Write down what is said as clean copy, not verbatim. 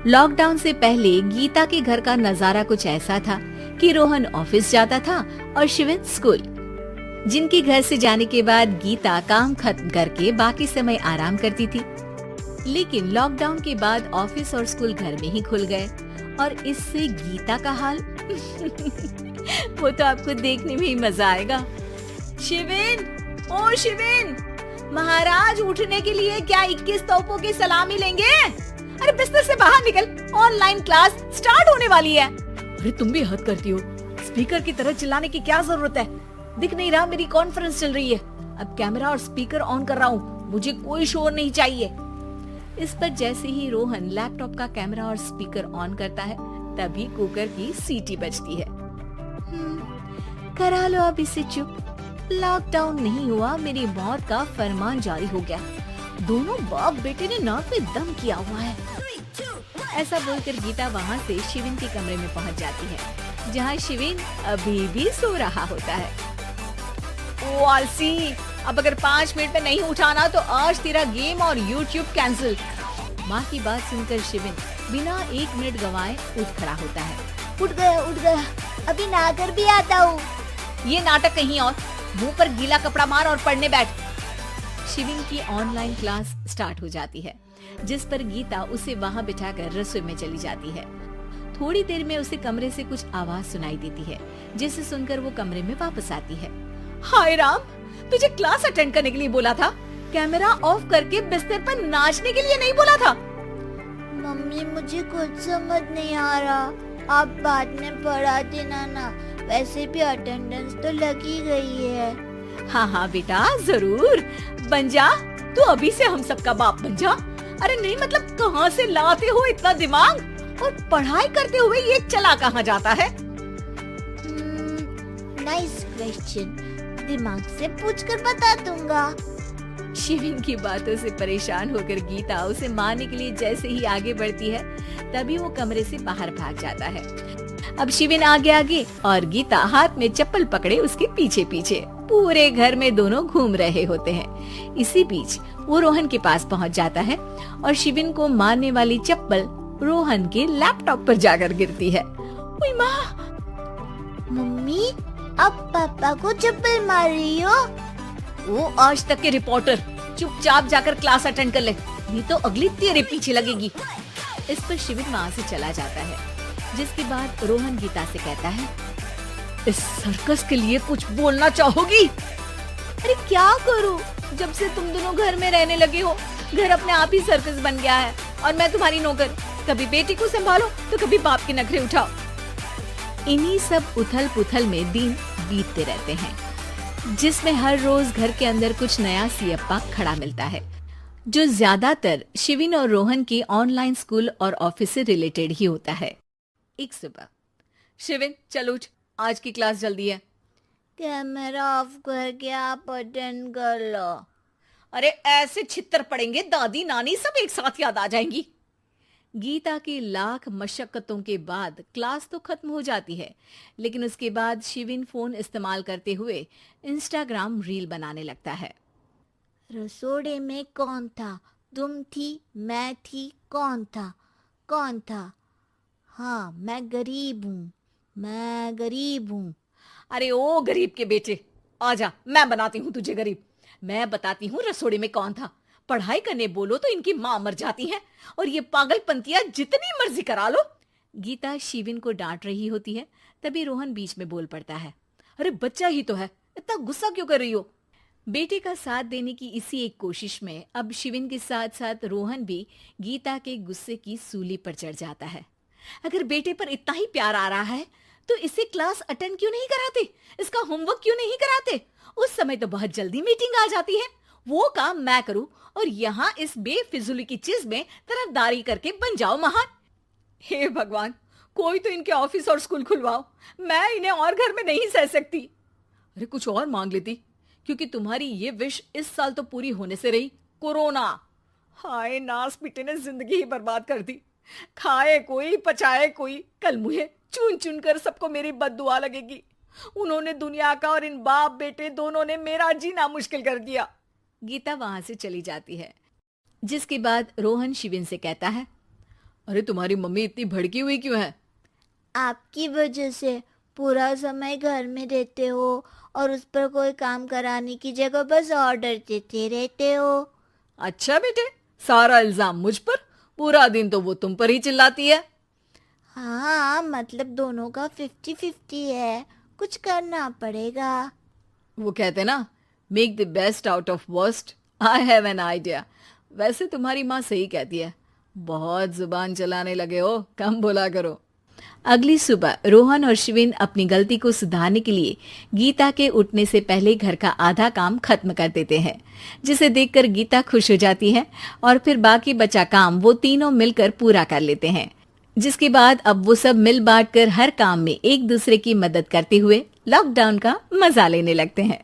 Lockdown से पहले गीता के घर का नजारा कुछ ऐसा था कि रोहन ऑफिस जाता था और शिविन स्कूल। जिनके घर से जाने के बाद गीता काम खत्म करके बाकी समय आराम करती थी। लेकिन लॉकडाउन के बाद ऑफिस और स्कूल घर में ही खुल गए और इससे गीता का हाल वो तो आपको देखने में ही मजा आएगा। शिविन, ओ शिविन, महाराज उठने के लिए क्या 21 तोपों की सलामी लेंगे? अरे बिस्तर से बाहर निकल, ऑनलाइन क्लास स्टार्ट होने वाली है। अरे तुम भी हद करती हो, स्पीकर की तरह चिल्लाने की क्या जरूरत है? दिख नहीं रहा मेरी कॉन्फ्रेंस चल रही है। अब कैमरा और स्पीकर ऑन कर रहा हूँ, मुझे कोई शोर नहीं चाहिए। इस पर जैसे ही रोहन लैपटॉप का कैमरा और स्पीकर ऑन करता है तभी कुकर की सीटी बजती है। करा लो अब इसे चुप। लॉकडाउन नहीं हुआ, मेरी मौत का फरमान जारी हो गया। दोनों बाप बेटे ने नाक में दम किया हुआ है। ऐसा बोलकर गीता वहाँ से शिविन के कमरे में पहुँच जाती है, जहाँ शिविन अभी भी सो रहा होता है। ओ आलसी, अब अगर 5 मिनट में नहीं उठाना तो आज तेरा गेम और यूट्यूब कैंसिल। माँ की बात सुनकर शिविन बिना 1 मिनट गंवाए उठ खड़ा होता है। उठ गया, अभी नहाकर भी आता हूँ। ये नाटक कहीं और, मुंह पर गीला कपड़ा मार और पढ़ने बैठ। शिविन की ऑनलाइन क्लास स्टार्ट हो जाती है, जिस पर गीता उसे वहाँ बिठाकर रसोई में चली जाती है। थोड़ी देर में उसे कमरे से कुछ आवाज सुनाई देती है, जिसे सुनकर वो कमरे में वापस आती है। हाय राम, तुझे क्लास अटेंड करने के लिए बोला था, कैमरा ऑफ करके बिस्तर पर नाचने के लिए नहीं बोला था। मम्मी मुझे कुछ समझ नहीं आ रहा, आप बाद में पढ़ा देना ना, वैसे भी अटेंडेंस तो लगी गई है। हाँ बेटा जरूर, बन जा तू, अभी से हम सबका बाप बन जा। अरे नहीं मतलब कहाँ से लाते हो इतना दिमाग, और पढ़ाई करते हुए ये चला कहाँ जाता है? नाइस क्वेश्चन, दिमाग से पूछकर बता दूंगा। शिविन की बातों से परेशान होकर गीता उसे मारने के लिए जैसे ही आगे बढ़ती है तभी वो कमरे से बाहर भाग जाता है। अब शिविन आगे आगे और गीता हाथ में चप्पल पकड़े उसके पीछे पीछे पूरे घर में दोनों घूम रहे होते हैं। इसी बीच वो रोहन के पास पहुंच जाता है और शिविन को मारने वाली चप्पल रोहन के लैपटॉप पर जाकर गिरती है। ओए माँ! मम्मी, अब पापा को चप्पल मार रही हो? वो आज तक के रिपोर्टर, चुपचाप जाकर क्लास अटेंड कर ले, नहीं तो अगली तेरे पीछे लगेगी। इस पर शिविन वहाँ से चला जाता है, जिसके बाद रोहन गीता से कहता है, इस सर्कस के लिए कुछ बोलना चाहोगी? अरे क्या करूं, जब से तुम दोनों घर में रहने लगे हो, घर अपने आप ही सर्कस बन गया है और मैं तुम्हारी नौकर। कभी बेटी को संभालो तो कभी बाप के नखरे उठाओ। इन्हीं सब उथल पुथल में दिन बीतते रहते हैं, जिसमें हर रोज घर के अंदर कुछ नया सियप्पा खड़ा मिलता है, जो ज्यादातर शिविन और रोहन के ऑनलाइन स्कूल और ऑफिस से रिलेटेड ही होता है। एक सुबह, शिविन चल उठ, आज की क्लास जल्दी है। कैमरा ऑफ करके आप अटेंड कर लो। अरे ऐसे छित्तर पड़ेंगे, दादी नानी सब एक साथ याद आ जाएंगी। गीता की लाख मशक्कतों के बाद क्लास तो खत्म हो जाती है, लेकिन उसके बाद शिविन फोन इस्तेमाल करते हुए इंस्टाग्राम रील बनाने लगता है। रसोड़े में कौन था? तुम थी, मैं थी, कौन था? कौन था? हाँ, मैं गरीब हूँ। अरे ओ गरीब के बेटे, आजा, मैं बनाती हूँ तुझे गरीब। मैं बताती हूँ रसोड़े में कौन था। पढ़ाई करने बोलो तो इनकी माँ मर जाती है, और ये पागलपंतियां जितनी मर्जी करा लो। गीता शिविन को डांट रही होती है, तभी रोहन बीच में बोल पड़ता है। अरे बच्चा ही तो है, इतना गुस्सा क्यों कर रही हो? बेटे का साथ देने की इसी एक कोशिश में अब शिविन के साथ साथ रोहन भी गीता के गुस्से की सूली पर चढ़ जाता है। अगर बेटे पर इतना ही प्यार आ रहा है तो इसे क्लास अटेंड क्यों नहीं कराते, इसका होमवर्क क्यों नहीं कराते? उस समय तो बहुत जल्दी मीटिंग आ जाती है, वो काम मैं करूं और यहाँ इस बेफिजुली की चीज में तरफदारी करके बन जाओ महान। हे भगवान, कोई तो इनके ऑफिस और स्कूल खुलवाओ, मैं इन्हें और घर में नहीं सह सकती। अरे कुछ और मांग लेती, क्योंकि तुम्हारी ये विश इस साल तो पूरी होने से रही, कोरोना। हाय नास पिटे ने जिंदगी ही बर्बाद कर दी। खाए कोई पचाए कोई, कल मुझे चुन चुन कर सबको मेरी बद्दुआ लगेगी। उन्होंने दुनिया का और इन बाप बेटे दोनों ने मेरा जीना मुश्किल कर दिया। गीता वहां से चली जाती है, जिसके बाद रोहन शिविन से कहता है, अरे तुम्हारी मम्मी इतनी भड़की हुई क्यों है? आपकी वजह से पूरा समय घर में रहते हो और उस पर कोई काम कराने की जगह बस ऑर्डर देते रहते हो। अच्छा बेटे, सारा इल्जाम मुझ पर, पूरा दिन तो वो तुम पर ही चिल्लाती है। हाँ, मतलब दोनों का 50-50 है, कुछ करना पड़ेगा। वो कहते ना, make the best out of worst. I have an idea. वैसे तुम्हारी माँ सही कहती है, बहुत जुबान चलाने लगे हो, कम बोला करो। अगली सुबह रोहन और शिविन अपनी गलती को सुधारने के लिए गीता के उठने से पहले घर का आधा काम खत्म कर देते हैं, जिसे देखकर गीता खुश हो जाती है और फिर बाकी बचा काम वो तीनों मिलकर पूरा कर लेते हैं। जिसके बाद अब वो सब मिल बांट कर हर काम में एक दूसरे की मदद करते हुए लॉकडाउन का मजा लेने लगते हैं।